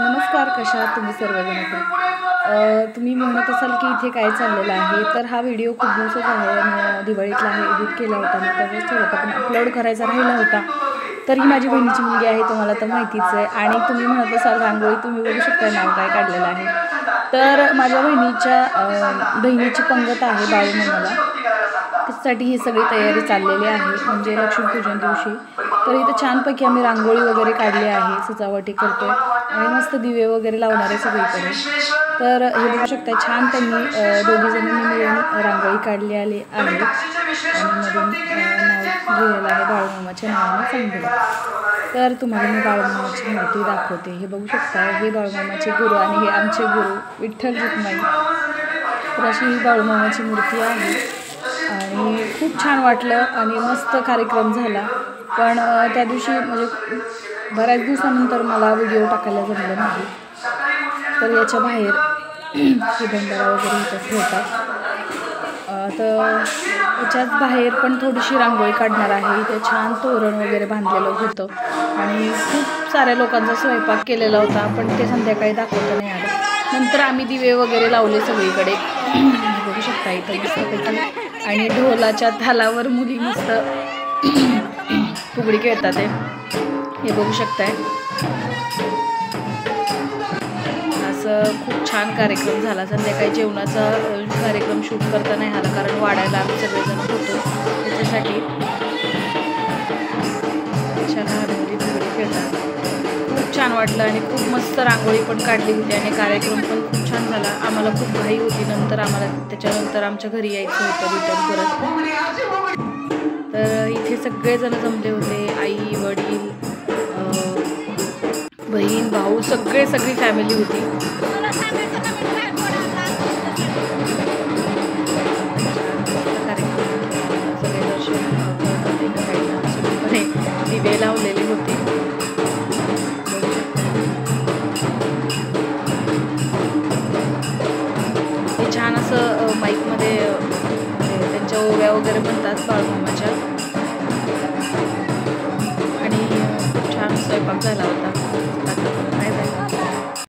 नमस्कार, कशा आहात तुम्ही सर्वजण? तुम्ही म्हणत असाल की इथे काय चाललेलं आहे, तर हा व्हिडिओ खूप दिवसाचा आहे आणि दिवाळीतला आहे. एडिट केला होता मी, तसंच ठेवला होता, पण अपलोड करायचा राहिला होता. तर ही माझी बहिणीची मुलगी आहे, तुम्हाला तर माहितीच आहे. आणि तुम्ही म्हणत असाल रांगोळी, तुम्ही बघू शकता नाव काय काढलेलं आहे. तर माझ्या बहिणीची पंगत आहे बाळूमामाला, त्याच्यासाठी ही सगळी तयारी चाललेली आहे, म्हणजे लक्ष्मीपूजन दिवशी. तर इथं छानपैकी आम्ही रांगोळी वगैरे काढली आहे, सजावटी करतो आणि मस्त दिवे वगैरे लावणार आहे सगळीकडे. तर हे बघू शकता, छान त्यांनी दोघीजणांनी मिळून रांगोळी काढली आहे आणि मधून नाव लिहिलेलं आहे बाळूमामाच्या नावाने चांगलं. तर तुम्हाला मी बाळूमामाची मूर्ती दाखवते. हे बघू शकता, हे बाळूमामाचे गुरु आणि हे आमचे गुरु विठ्ठल रुक्माई. तर अशी ही बाळूमामाची मूर्ती आहे आणि खूप छान वाटलं आणि मस्त कार्यक्रम झाला. पण त्या दिवशी म्हणजे बऱ्याच दिवसानंतर मला व्हिडिओ टाकायला जमलं नाही. तर याच्या बाहेर हे भंडारा वगैरे इथं ठेवतात. तर याच्याच बाहेर पण थोडीशी रांगोळी काढणार आहे. इथे छान तोरण वगैरे बांधलेलं होतं आणि खूप साऱ्या लोकांचा स्वयंपाक केलेला होता, पण ते संध्याकाळी दाखवता नाही आलं. नंतर आम्ही दिवे वगैरे लावले सगळीकडे. बघू शकता इथं मस्तपैकी. आणि ढोलाच्या तालावर मुली मस्त फुगडी खेळतात हे बघू शकताय. असं खूप छान कार्यक्रम झाला. संध्याकाळी जेवणाचा कार्यक्रम शूट करता नाही आला, कारण वाड्याला आम्ही सगळेजण होतो त्याच्यासाठी. छान मुली फुगडी खेळतात, खूप छान वाटलं आणि खूप मस्त रांगोळी पण काढली होती आणि कार्यक्रम पण खूप छान झाला. आम्हाला खूप घाई होती, त्याच्यानंतर आमच्या घरी यायचं होतं रिटर्न परत. तर इथे सगळेजण जमले होते, आई वडील बहीण भाऊ सगळी फॅमिली होती. सगळे दर्शन दिवे लावलेले होते. ते छान असं माईकमध्ये त्यांच्या ओव्या वगैरे म्हणतात बाळूमामाच्या. आणि खूप छान स्वयंपाक झाला होता.